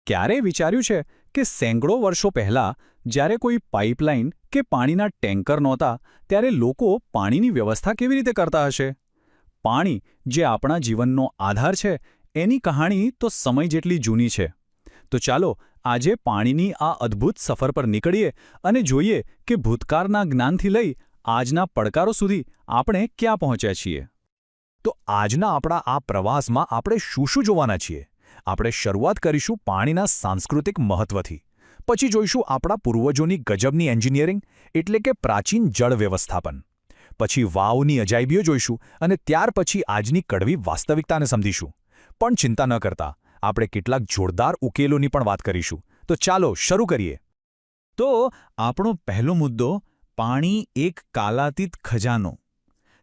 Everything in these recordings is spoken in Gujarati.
ક્યારેય વિચાર્યું છે કે સેંકડો વર્ષો પહેલાં જ્યારે કોઈ પાઇપલાઇન કે પાણીના ટેન્કર નહોતા ત્યારે લોકો પાણીની વ્યવસ્થા કેવી રીતે કરતા હશે? પાણી જે આપણા જીવનનો આધાર છે એની કહાણી તો સમય જેટલી જૂની છે. તો ચાલો આજે પાણીની આ અદ્ભુત સફર પર નીકળીએ અને જોઈએ કે ભૂતકાળના જ્ઞાનથી લઈ આજના પડકારો સુધી આપણે ક્યાં પહોંચ્યા છીએ. તો આજના આપણા આ પ્રવાસમાં આપણે શું જોવાના છીએ? આપણે શરૂઆત કરીશું પાણીના સાંસ્કૃતિક મહત્વથી. પછી જોઈશું આપણા પૂર્વજોની ગજબની એન્જિનિયરિંગ એટલે કે પ્રાચીન જળ વ્યવસ્થાપન. પછી વાવની અજાયબીઓ જોઈશું અને ત્યાર પછી આજની કડવી વાસ્તવિકતાને સમજીશું. પણ ચિંતા ન કરતા, આપણે કેટલાક જોરદાર ઉકેલોની પણ વાત કરીશું. તો ચાલો શરૂ કરીએ. તો આપણો પહેલો મુદ્દો પાણી એક કાલાતીત ખજાનો.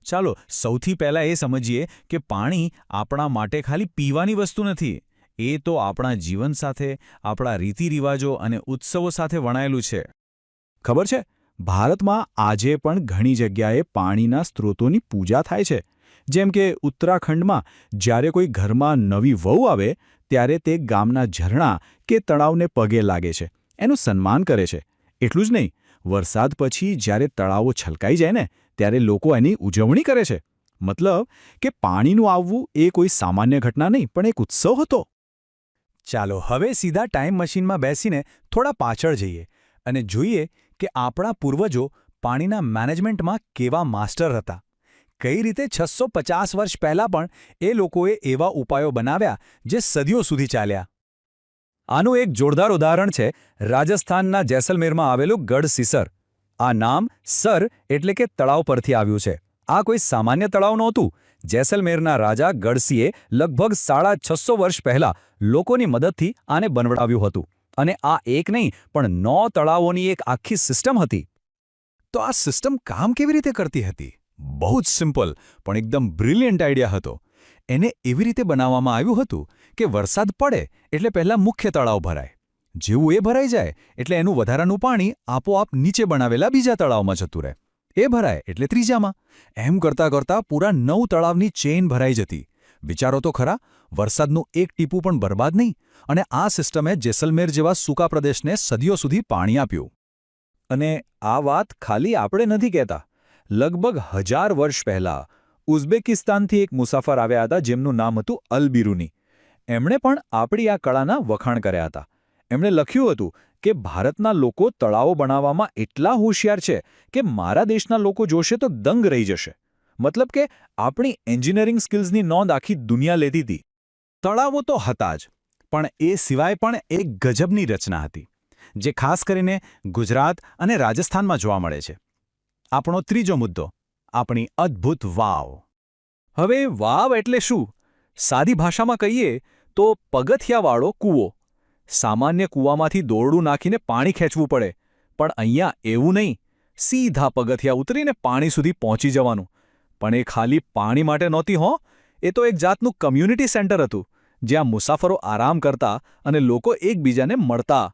ચાલો સૌથી પહેલાં એ સમજીએ કે પાણી આપણા માટે ખાલી પીવાની વસ્તુ નથી. એ તો આપણા જીવન સાથે, આપણા રીતિરિવાજો અને ઉત્સવો સાથે વણાયેલું છે. ખબર છે, ભારતમાં આજે પણ ઘણી જગ્યાએ પાણીના સ્ત્રોતોની પૂજા થાય છે. જેમ કે ઉત્તરાખંડમાં જ્યારે કોઈ ઘરમાં નવી વહુ આવે ત્યારે તે ગામના ઝરણા કે તળાવને પગે લાગે છે, એનું સન્માન કરે છે. એટલું જ નહીં, વરસાદ પછી જ્યારે તળાવો છલકાઈ જાય ને ત્યારે લોકો એની ઉજવણી કરે છે. મતલબ કે પાણીનું આવવું એ કોઈ સામાન્ય ઘટના નહીં પણ એક ઉત્સવ હતો. ચાલો હવે સીધા ટાઈમ મશીનમાં બેસીને થોડા પાછળ જઈએ અને જોઈએ કે આપણા પૂર્વજો પાણીના મેનેજમેન્ટમાં કેવા માસ્ટર હતા. કઈ રીતે 650 વર્ષ પહેલાં પણ એ લોકોએ એવા ઉપાયો બનાવ્યા જે સદીઓ સુધી ચાલ્યા. આનું એક જોરદાર ઉદાહરણ છે રાજસ્થાનના જેસલમેરમાં આવેલું ગઢ સિસર. આ નામ સર એટલે કે તળાવ પરથી આવ્યું છે. આ કોઈ સામાન્ય તળાવ નહોતું. જેસલમેરના રાજા ગઢસીએ લગભગ 650 વર્ષ પહેલાં લોકોની મદદથી આને બનાવડાવ્યું હતું. અને આ એક નહીં પણ 9 તળાવોની એક આખી સિસ્ટમ હતી. તો આ સિસ્ટમ કામ કેવી રીતે કરતી હતી? બહુ જ સિમ્પલ પણ એકદમ બ્રિલિયન્ટ આઈડિયા હતો. એને એવી રીતે બનાવવામાં આવ્યું હતું કે વરસાદ પડે એટલે પહેલાં મુખ્ય તળાવ ભરાય. જેવું એ ભરાઈ જાય એટલે એનું વધારાનું પાણી આપોઆપ નીચે બનાવેલા બીજા તળાવમાં જતું રહે. એ ભરાય એટલે ત્રીજામાં. એમ કરતાં કરતાં પૂરા 9 તળાવની ચેઇન ભરાઈ જતી. વિચારો તો ખરા, વરસાદનું એક ટીપું પણ બરબાદ નહીં. અને આ સિસ્ટમે જેસલમેર જેવા સૂકા પ્રદેશને સદીઓ સુધી પાણી આપ્યું. અને આ વાત ખાલી આપણે નથી કહેતા. લગભગ 1000 વર્ષ પહેલાં ઉઝબેકિસ્તાનથી એક મુસાફર આવ્યા હતા જેમનું નામ હતું અલ-બિરુની. એમણે પણ આપણી આ કળાના વખાણ કર્યા હતા. એમણે લખ્યું હતું કે ભારતના લોકો તળાવો બનાવવામાં એટલા હોશિયાર છે કે મારા દેશના લોકો જોશે તો દંગ રહી જશે. મતલબ કે આપણી એન્જિનિયરિંગ સ્કિલ્સની નોંધ આખી દુનિયા લેતી હતી. તળાવો તો હતા જ, પણ એ સિવાય પણ એક ગજબની રચના હતી જે ખાસ કરીને ગુજરાત અને રાજસ્થાનમાં જોવા મળે છે. આપણો ત્રીજો મુદ્દો, આપણી અદ્ભુત વાવ. હવે વાવ એટલે શું? સાદી ભાષામાં કહીએ તો પગથિયાવાળો કૂવો. સામાન્ય કૂવામાંથી દોરડું નાખીને પાણી ખેંચવું પડે, પણ અહીંયા એવું નહીં. સીધા પગથિયા ઉતરીને પાણી સુધી પહોંચી જવાનું. પણ એ ખાલી પાણી માટે નહોતી હો, એ તો એક જાતનું કમ્યુનિટી સેન્ટર હતું જ્યાં મુસાફરો આરામ કરતા અને લોકો એકબીજાને મળતા.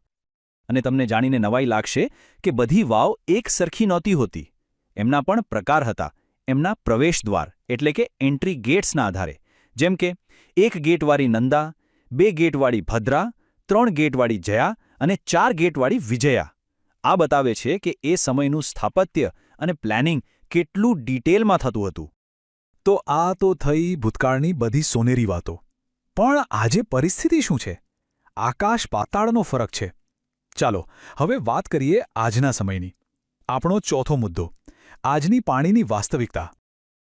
અને તમને જાણીને નવાઈ લાગશે કે બધી વાવ એક સરખી નહોતી હોતી. એમના પણ પ્રકાર હતા, એમના પ્રવેશદ્વાર એટલે કે એન્ટ્રી ગેટ્સના આધારે. જેમ કે 1 ગેટવાળી નંદા, 2 ગેટવાળી ભદ્રા, 3 ગેટવાળી જયા અને 4 ગેટવાળી વિજયા. આ બતાવે છે કે એ સમયનું સ્થાપત્ય અને પ્લાનિંગ કેટલું ડિટેલમાં થતું હતું. તો આ તો થઈ ભૂતકાળની બધી સોનેરી વાતો. પણ આજે પરિસ્થિતિ શું છે? આકાશ પાતાળનો ફરક છે. ચાલો હવે વાત કરીએ આજના સમયની. આપણો ચોથો મુદ્દો, આજની પાણીની વાસ્તવિકતા.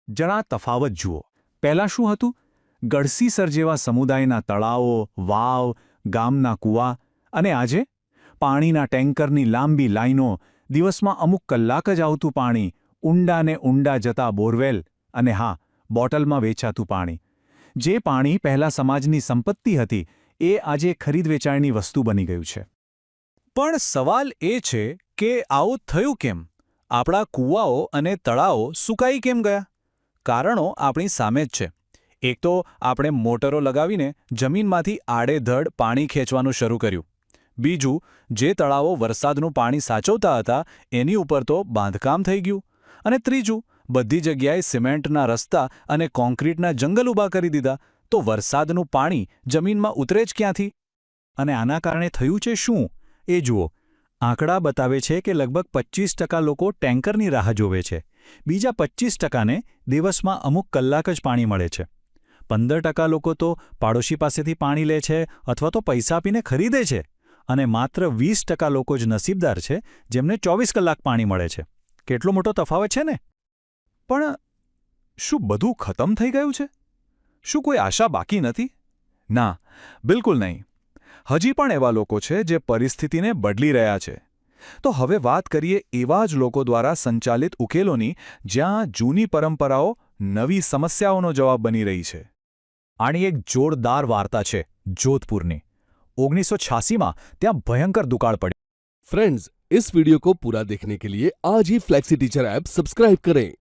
જરા તફાવત જુઓ. પહેલાં શું હતું? ગઢસીસર જેવા સમુદાયના તળાવો, વાવ, ગામના કૂવા. અને આજે પાણીના ટેન્કરની લાંબી લાઈનો, દિવસમાં અમુક કલાક જ આવતું પાણી, ઊંડા ને ઊંડા જતા બોરવેલ અને હા, બોટલમાં વેચાતું પાણી. જે પાણી પહેલાં સમાજની સંપત્તિ હતી એ આજે ખરીદ વેચાણની વસ્તુ બની ગયું છે. પણ સવાલ એ છે કે આવું થયું કેમ? આપણા કૂવાઓ અને તળાવો સુકાઈ કેમ ગયા? કારણો આપણી સામે જ છે. એક તો આપણે મોટરો લગાવીને જમીનમાંથી આડેધડ પાણી ખેંચવાનું શરૂ કર્યું. બીજું, જે તળાવો વરસાદનું પાણી સાચવતા હતા એની ઉપર તો બાંધકામ થઈ ગયું. અને ત્રીજું, બધી જગ્યાએ સિમેન્ટના રસ્તા અને કોન્ક્રીટના જંગલ ઊભા કરી દીધા, તો વરસાદનું પાણી જમીનમાં ઉતરે જ ક્યાંથી? અને આના કારણે થયું છે શું એ જુઓ. આંકડા બતાવે છે કે લગભગ 25% લોકો ટેન્કરની રાહ જોવે છે. બીજા 25%ને દિવસમાં અમુક કલાક જ પાણી મળે છે. 15% લોકો તો પાડોશી પાસેથી પાણી લે છે અથવા તો પૈસા આપીને ખરીદે છે. અને માત્ર 20% લોકો જ નસીબદાર છે જેમને 24 કલાક પાણી મળે છે. કેટલો મોટો તફાવત છે ને! પણ શું બધું ખતમ થઈ ગયું છે? શું કોઈ આશા બાકી નથી? ના, બિલકુલ નહીં. હજી પણ એવા લોકો છે જે પરિસ્થિતિને બદલી રહ્યા છે. તો હવે વાત કરીએ એવા જ લોકો દ્વારા સંચાલિત ઉકેલોની, જ્યાં જૂની પરંપરાઓ નવી સમસ્યાઓનો જવાબ બની રહી છે. આની એક જોરદાર વાર્તા છે જોધપુરની. 1986માં ત્યાં ભયંકર દુકાળ પડી. फ्रेंड्स, इस वीडियो को पूरा देखने के लिए आज ही फ्लेक्सी टीचर ऐप सब्सक्राइब करें,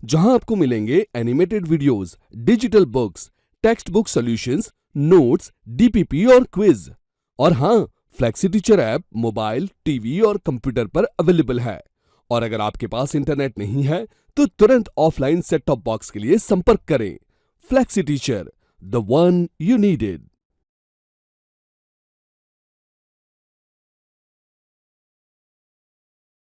जहां आपको मिलेंगे animated videos, digital books, text book solutions, notes, DPP और क्विज। और हाँ, flexi teacher app mobile, TV और कंप्यूटर पर अवेलेबल है। और अगर आपके पास इंटरनेट नहीं है तो तुरंत ऑफलाइन सेट टॉप बॉक्स के लिए संपर्क करें। Flexi teacher, the one you needed.